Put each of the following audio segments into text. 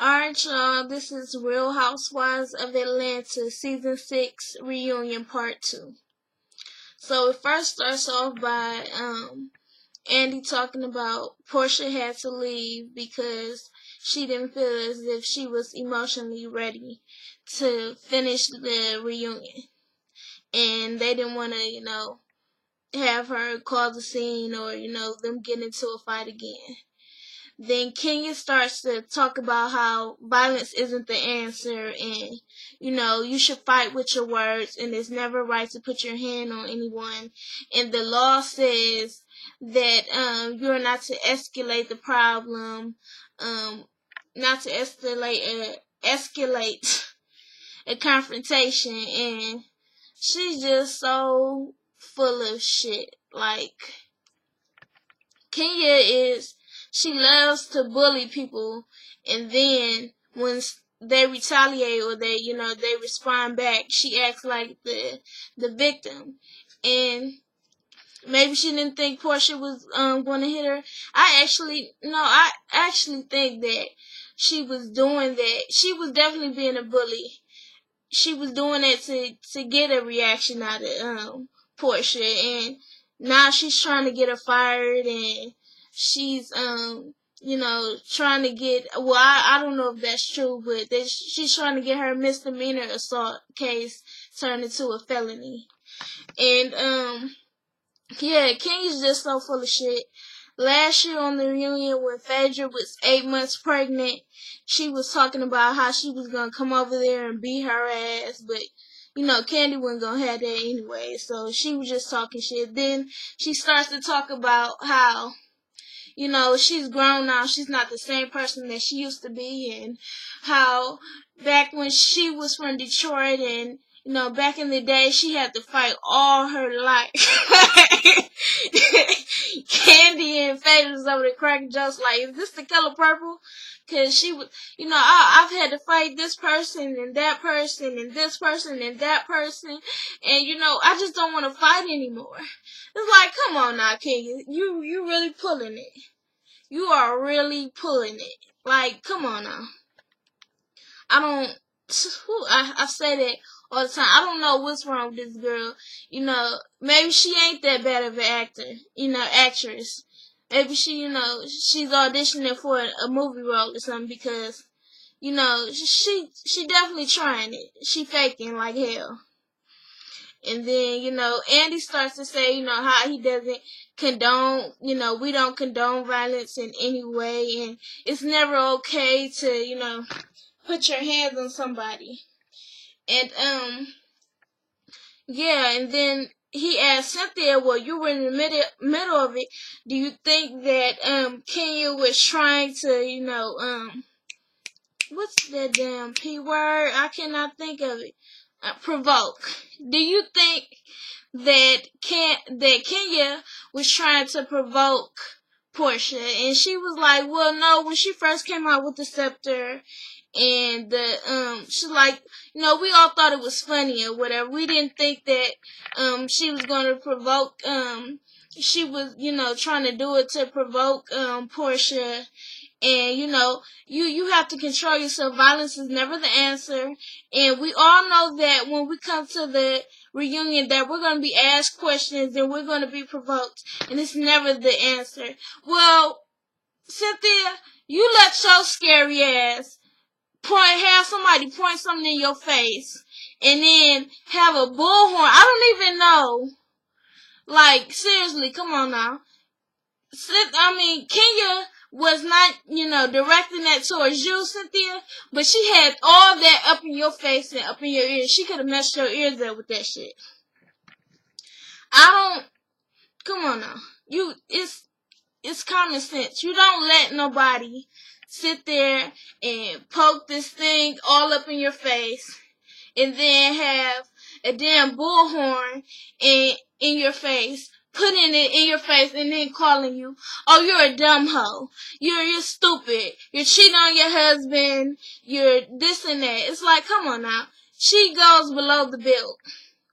Alright, y'all, this is Real Housewives of Atlanta Season 6 Reunion Part 2. So it first starts off by Andy talking about Porsha had to leave because she didn't feel as if she was emotionally ready to finish the reunion. And they didn't want to, have her cause a scene or, them get into a fight again. Then Kenya starts to talk about how violence isn't the answer and, you should fight with your words and it's never right to put your hand on anyone. And the law says that you're not to escalate the problem, not to escalate a confrontation. And she's just so full of shit. Like, she loves to bully people, and then when they retaliate or they respond back, she acts like the victim. And maybe she didn't think Porsha was going to hit her. I actually think that she was doing that. She was definitely being a bully. She was doing it to get a reaction out of Porsha, and now she's trying to get her fired, and she's trying to get, well, I don't know if that's true, but she's trying to get her misdemeanor assault case turned into a felony. And Kenya's just so full of shit. Last year on the reunion when Phaedra was 8 months pregnant, she was talking about how she was gonna come over there and beat her ass, but Candy wasn't gonna have that anyway, so she was just talking shit. Then she starts to talk about how she's grown now. She's not the same person that she used to be, and how back when she was from Detroit and, back in the day, she had to fight all her life. Candy and Faye was over there cracking jokes like, is this the color purple? Because she was, I've had to fight this person and that person and this person and that person. And, I just don't want to fight anymore. It's like, come on now, Kenya. You really pulling it. You are really pulling it. Like, come on now. I say that all the time. I don't know what's wrong with this girl. Maybe she ain't that bad of an actress. Maybe she's auditioning for a movie role or something because, she definitely trying it. She faking like hell. And then, Andy starts to say, how he doesn't condone, we don't condone violence in any way. And it's never okay to, put your hands on somebody. And, and then he asked Cynthia, well, you were in the middle of it. Do you think that, Kenya was trying to, what's that damn P word? I cannot think of it. Provoke. Do you think that Kenya was trying to provoke Porsha? And she was like, well, no, when she first came out with the scepter and she's like, we all thought it was funny or whatever. We didn't think that she was going to provoke, she was, trying to do it to provoke Porsha. And, you have to control yourself. Violence is never the answer. And we all know that when we come to the reunion that we're going to be asked questions and we're going to be provoked. And it's never the answer. Well, Cynthia, you let your scary ass have somebody point something in your face and then have a bullhorn. I don't even know. Like, seriously, come on now. Kenya was not, directing that towards you, Cynthia, but she had all that up in your face and up in your ears. She could have messed your ears up with that shit. Come on now. It's common sense. You don't let nobody sit there and poke this thing all up in your face and then have a damn bullhorn in your face, putting it in your face and then calling you, oh, you're a dumb hoe. You're stupid. You're cheating on your husband. You're this and that. It's like, come on now. She goes below the belt.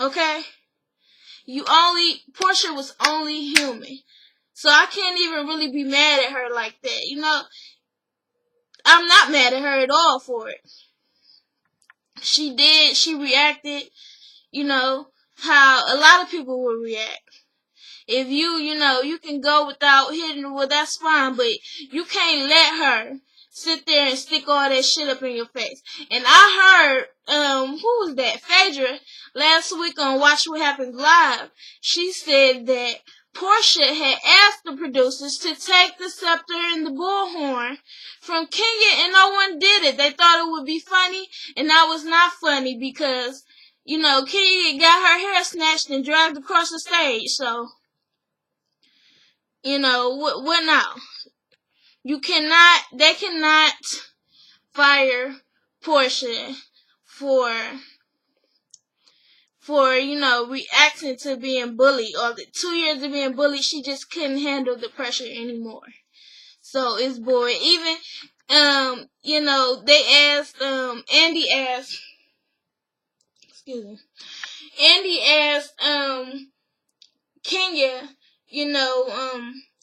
Okay? Porsha was only human. So I can't even really be mad at her like that. I'm not mad at her at all for it. She reacted, how a lot of people would react. If you can go without hitting her, well, that's fine, but you can't let her sit there and stick all that shit up in your face. And I heard, who was that? Phaedra, last week on Watch What Happens Live. She said that Porsha had asked the producers to take the scepter and the bullhorn from Kenya, and no one did it. They thought it would be funny, and that was not funny because, Kenya got her hair snatched and dragged across the stage, so... what now? They cannot fire Porsha for reacting to being bullied. Or the 2 years of being bullied, she just couldn't handle the pressure anymore. So it's boring. Even, Andy asked, Kenya,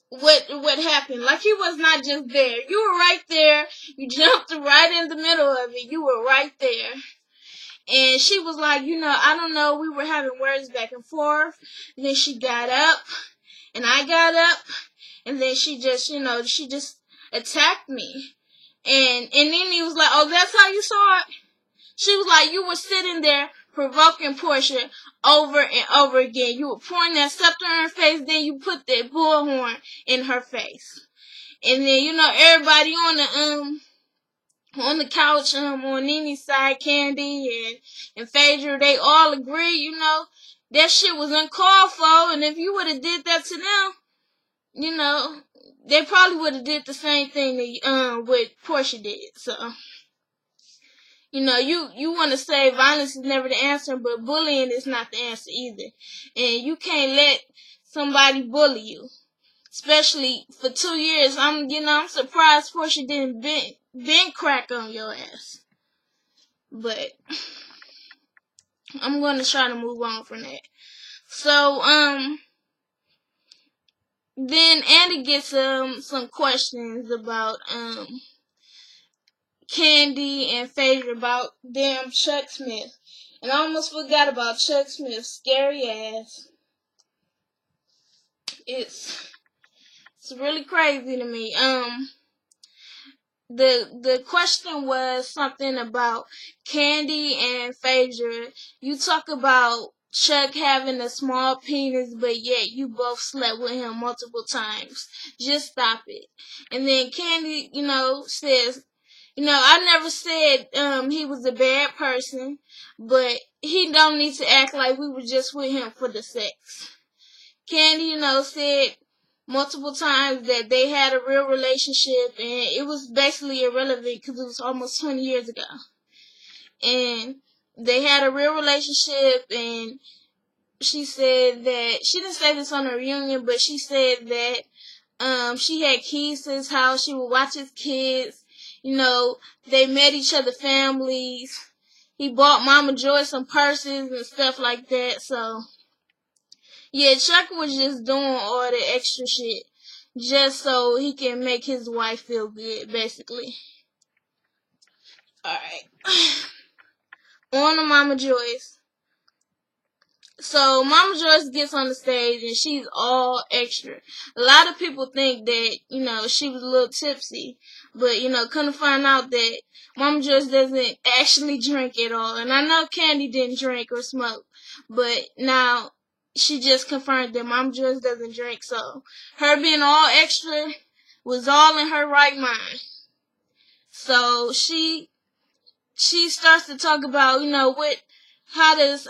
what happened. Like, he was not just there. You were right there. You jumped right in the middle of it. You were right there. And she was like, I don't know. We were having words back and forth. And then she got up. And I got up. And then she just, she just attacked me. And then he was like, oh, that's how you saw it? She was like, you were sitting there provoking Porsha over and over again. You were pouring that scepter in her face, then you put that bullhorn in her face. And then, everybody on the couch, on Nene's side, Candy and Phaedra, they all agree, that shit was uncalled for, and if you would have did that to them, they probably would have did the same thing that, what Porsha did, so... you want to say violence is never the answer, but bullying is not the answer either. And you can't let somebody bully you. Especially for 2 years. I'm surprised Porsha didn't bend crack on your ass. But I'm going to try to move on from that. So, then Andy gets some questions about Candy and Phaedra about damn Chuck Smith. And I almost forgot about Chuck Smith's scary ass. It's really crazy to me. The question was something about Candy and Phaedra. You talk about Chuck having a small penis, but yet you both slept with him multiple times. Just stop it. And then Candy, says, I never said he was a bad person, but he don't need to act like we were just with him for the sex. Candy, said multiple times that they had a real relationship, and it was basically irrelevant because it was almost 20 years ago. And they had a real relationship, and she said that, she didn't say this on her reunion, but she said that she had keys to his house, she would watch his kids. They met each other families. He bought Mama Joyce some purses and stuff like that. So, yeah, Chuck was just doing all the extra shit just so he can make his wife feel good, basically. Alright. On to Mama Joyce. So, Mama Joyce gets on the stage and she's all extra. A lot of people think that, she was a little tipsy. But, couldn't find out that Mama Joyce doesn't actually drink at all. And I know Candy didn't drink or smoke. But now, she just confirmed that Mama Joyce doesn't drink. So, her being all extra was all in her right mind. So, she starts to talk about, how does,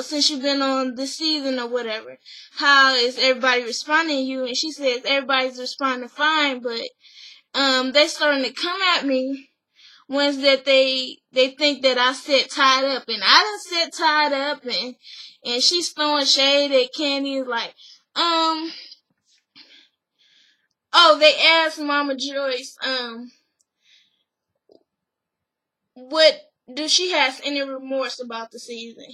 since you've been on this season or whatever, how is everybody responding to you? And she says everybody's responding fine, but they starting to come at me ones that they think that I sit tied up, and I didn't sit tied up, and she's throwing shade at Candy, like, they asked Mama Joyce, what, do she has any remorse about the season?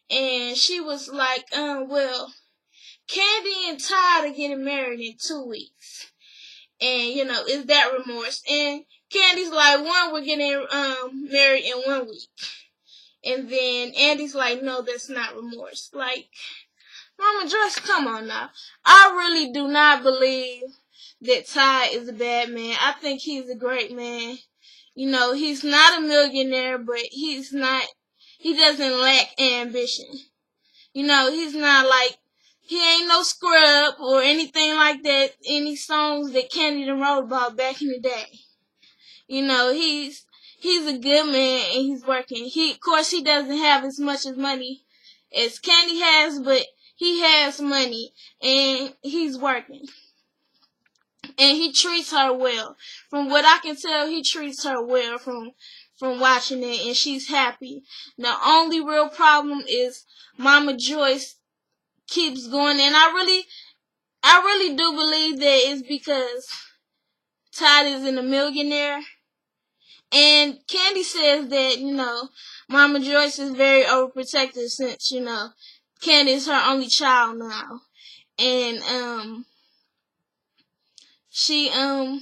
And she was like, well, Candy and Todd are getting married in 2 weeks. And, is that remorse? And Candy's like, one, we're getting married in 1 week. And then Andy's like, no, that's not remorse. Like, Mama Joyce, come on now. I really do not believe that Ty is a bad man. I think he's a great man. He's not a millionaire, but he doesn't lack ambition. He's not like, he ain't no scrub or anything like that, any songs that Candy done wrote about back in the day. He's a good man and he's working. Of course, he doesn't have as much as money as Candy has, but he has money and he's working. And he treats her well. From what I can tell, he treats her well from watching it, and she's happy. The only real problem is Mama Joyce keeps going, and I really do believe that it's because Todd isn't a millionaire. And Candy says that, Mama Joyce is very overprotective since, Candy is her only child now. And, she, anybody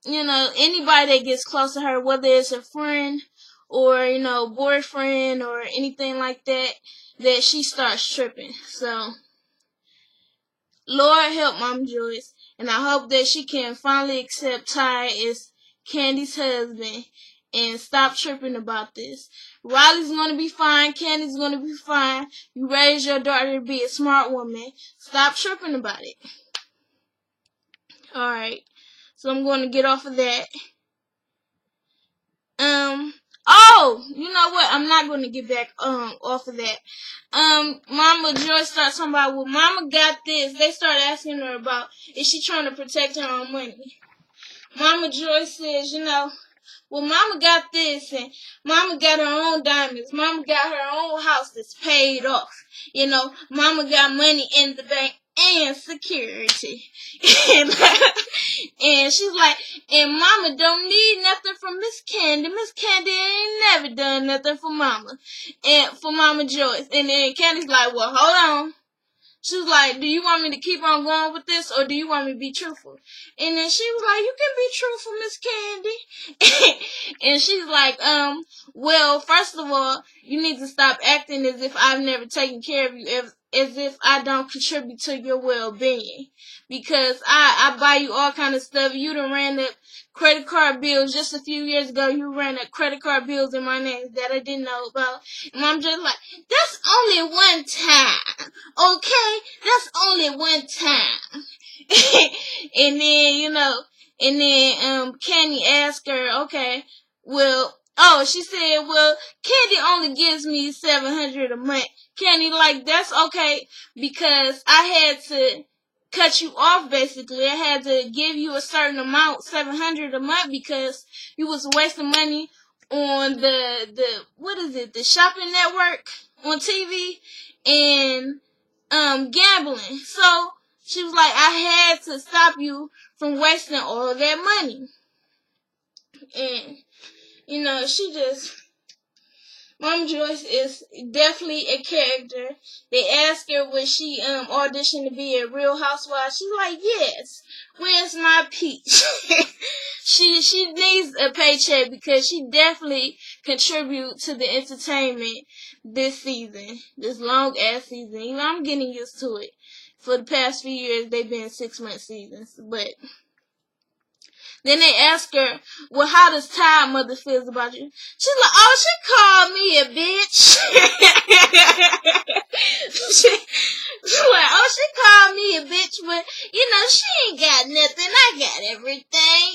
that gets close to her, whether it's a friend or, boyfriend or anything like that she starts tripping. So, Lord help Mama Joyce, and I hope that she can finally accept Ty as Candy's husband and stop tripping about this. Riley's gonna be fine, Candy's gonna be fine. You raise your daughter to be a smart woman. Stop tripping about it. Alright, so I'm gonna get off of that. Oh, you know what? I'm not gonna get back off of that. Mama Joyce starts talking about, well, Mama got this. They start asking her about, is she trying to protect her own money? Mama Joyce says, well, Mama got this, and Mama got her own diamonds. Mama got her own house that's paid off. Mama got money in the bank and security. And she's like, and Mama don't need nothing from Miss Candy. Miss Candy ain't never done nothing for Mama. And for Mama Joyce. And then Candy's like, well, hold on. She was like, do you want me to keep on going with this, or do you want me to be truthful? And then she was like, you can be truthful, Miss Candy. And she's like, well, first of all, you need to stop acting as if I've never taken care of you, as if I don't contribute to your well-being. Because I buy you all kind of stuff. You done ran up credit card bills just a few years ago. You ran up credit card bills in my name that I didn't know about. And I'm just like, that's only one time. Okay? That's only one time. And then, Candy asked her, okay, well, she said, well, Candy only gives me $700 a month. Candy, like, that's okay, because I had to cut you off, basically. I had to give you a certain amount, $700 a month, because you was wasting money on the shopping network on TV and gambling. So she was like, I had to stop you from wasting all that money. And Mama Joyce is definitely a character. They asked her, would she audition to be a Real Housewife? She's like, yes. Where's my peach? She needs a paycheck because she definitely contributes to the entertainment this season, this long ass season. I'm getting used to it. For the past few years, they've been 6-month seasons, but. Then they ask her, well, how does Ty mother feels about you? She's like, oh, she called me a bitch. She's like, oh, she called me a bitch, but, she ain't got nothing. I got everything,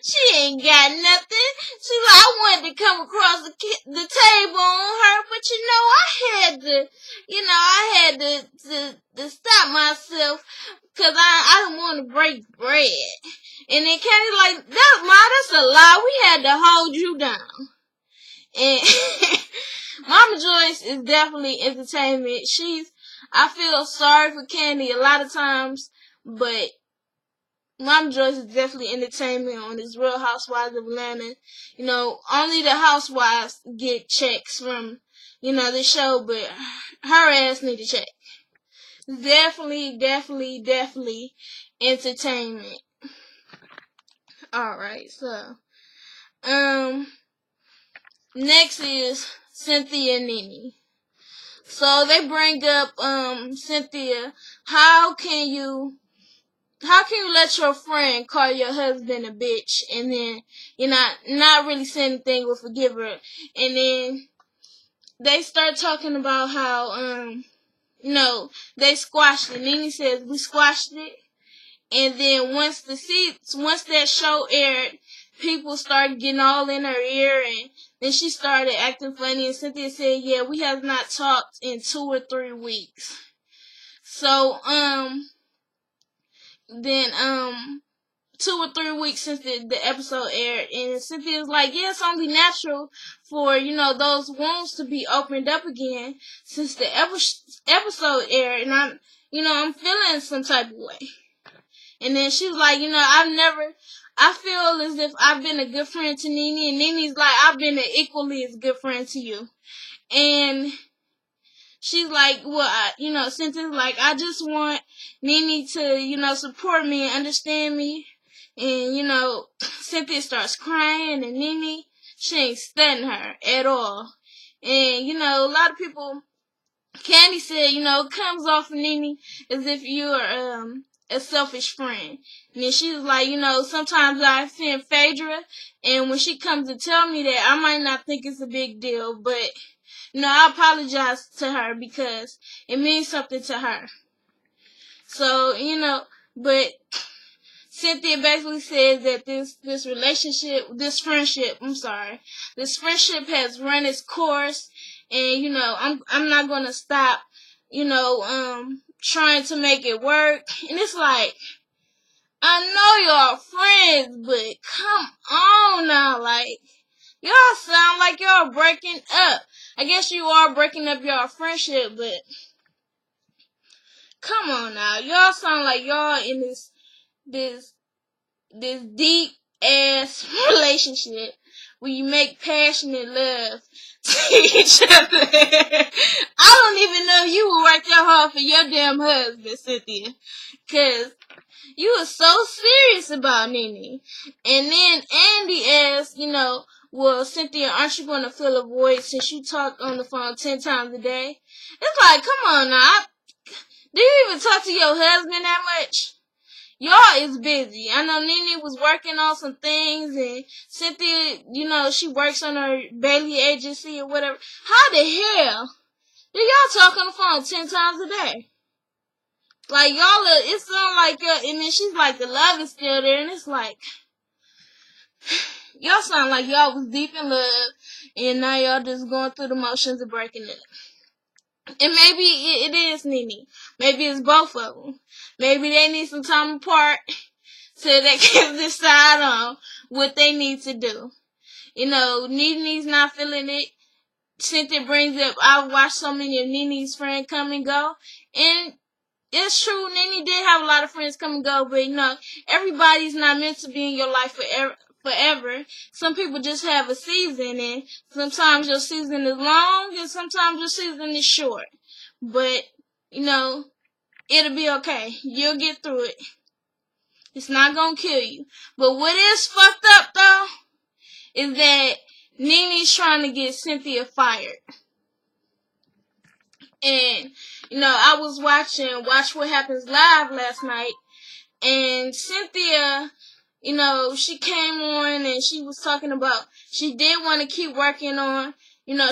She ain't got nothing. She's like, I wanted to come across the table on her, but, I had to stop myself. Cause I don't want to break bread. And then Candy's like, that's a lie. We had to hold you down. And Mama Joyce is definitely entertainment. I feel sorry for Candy a lot of times, but Mama Joyce is definitely entertainment on this Real Housewives of Atlanta. Only the housewives get checks from, the show, but her ass need a check. Definitely entertainment. Alright, so next is Cynthia and Nene. So they bring up Cynthia, how can you let your friend call your husband a bitch and then you're not really saying anything will forgive her? And then they start talking about how they squashed it. Nene says we squashed it. And then once that show aired, people started getting all in her ear, and then she started acting funny. And Cynthia said, "Yeah, we have not talked in 2 or 3 weeks." So then 2 or 3 weeks since the episode aired, and Cynthia's like, "Yeah, it's only natural for those wounds to be opened up again since the episode aired, and I'm feeling some type of way." And then she was like, I feel as if I've been a good friend to Nene, and Nene's like, I've been an equally as good friend to you. And she's like, well, Cynthia's like, I just want Nene to, support me and understand me. And, Cynthia starts crying, and Nene, she ain't studying her at all. And, a lot of people, Candy said, it comes off of Nene as if you're, a selfish friend. And then she was like, sometimes I offend Phaedra, and when she comes to tell me that, I might not think it's a big deal, but, I apologize to her because it means something to her. So, but Cynthia basically says that this friendship has run its course, and, I'm not gonna stop, trying to make it work. And it's like, I know y'all friends, but come on now, like, y'all sound like y'all breaking up. I guess you are breaking up y'all friendship, but come on now, y'all sound like y'all in this deep ass relationship where you make passionate love to each other. I don't even know if you would work that hard for your damn husband, Cynthia, cause you were so serious about Nene. And then Andy asked, well, Cynthia, aren't you going to fill a void since you talk on the phone 10 times a day? It's like, come on now. Do you even talk to your husband that much? Y'all is busy. I know Nene was working on some things, and Cynthia, she works on her Bailey agency or whatever. How the hell do y'all talk on the phone 10 times a day? Like, it sounds like, and then she's like, the love is still there, and it's like, y'all sound like y'all was deep in love, and now y'all just going through the motions of breaking it. And maybe it is Nene. Maybe it's both of them. Maybe they need some time apart so they can decide on what they need to do. Nene's not feeling it. Cynthia brings up, I've watched so many of Nene's friends come and go, and it's true, Nene did have a lot of friends come and go, but everybody's not meant to be in your life forever. Some people just have a season, and sometimes your season is long, and sometimes your season is short. But, it'll be okay. You'll get through it. It's not gonna kill you. But what is fucked up, though, is that Nene's trying to get Cynthia fired. And, I was watching Watch What Happens Live last night, and Cynthia, she came on and she was talking about she did want to keep working on,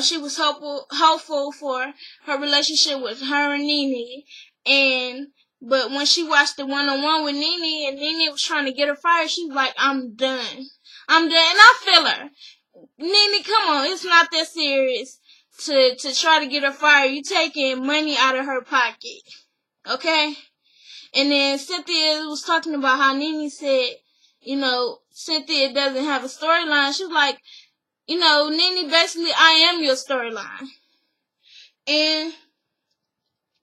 she was hopeful for her relationship with her and Nene, but when she watched the one-on-one with Nene and Nene was trying to get her fired, she was like, I'm done, and I feel her. Nene, come on, it's not that serious to try to get her fired. You taking money out of her pocket, okay? And then Cynthia was talking about how Nene said, Cynthia doesn't have a storyline. She was like, Nene, basically, I am your storyline. And,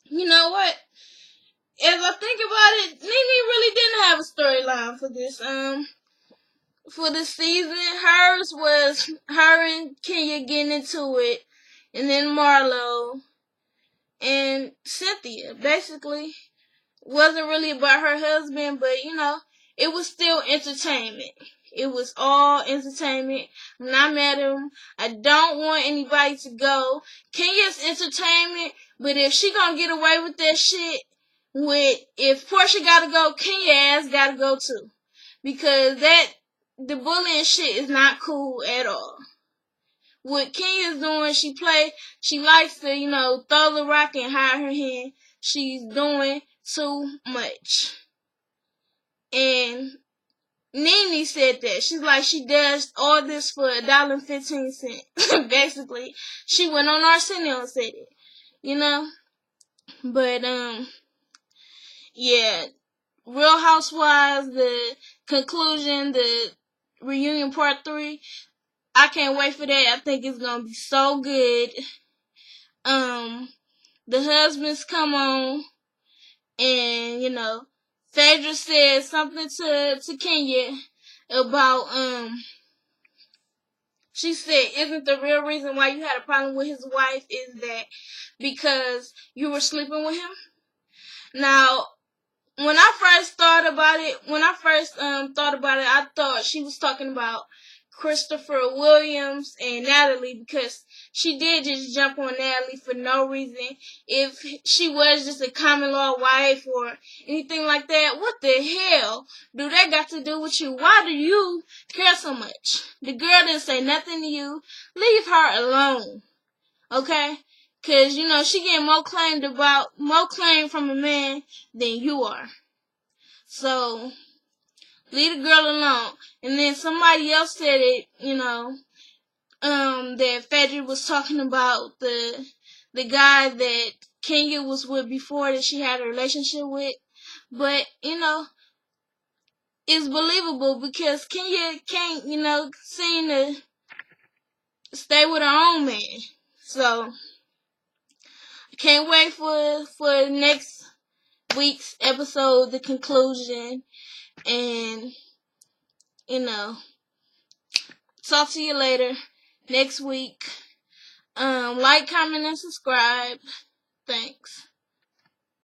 you know what? As I think about it, Nene really didn't have a storyline for this season. Hers was her and Kenya getting into it, and then Marlo and Cynthia, basically. wasn't really about her husband, but you know, it was still entertainment. It was all entertainment. I'm not mad at him. I don't want anybody to go. Kenya's entertainment, but if she gonna get away with that shit, if Porsha gotta go, Kenya ass gotta go too. Because the bullying shit is not cool at all. What Kenya's doing, she likes to, you know, throw the rock and hide her hand. She's doing too much. And Nene said that. She's like, she does all this for $1.15. Basically, she went on Arsenio and said it. You know? But, yeah. Real Housewives, the conclusion, the reunion part 3. I can't wait for that. I think it's gonna be so good. The husbands come on, and you know, Phaedra said something to Kenya about she said, isn't the real reason why you had a problem with his wife is that because you were sleeping with him? Now, when I first thought about it, I thought she was talking about Christopher Williams and Natalie, because she did just jump on Natalie for no reason. If she was just a common law wife or anything like that, what the hell do that got to do with you? Why do you care so much? The girl didn't say nothing to you. Leave her alone, okay? Cause you know she getting more claim from a man than you are. So leave the girl alone. And then somebody else said it, you know, that Phaedra was talking about the guy that Kenya was with before that she had a relationship with. But, you know, it's believable because Kenya can't, you know, seem to stay with her own man. So I can't wait for next week's episode, the conclusion, and you know, talk to you later next week. Like, comment, and subscribe. Thanks.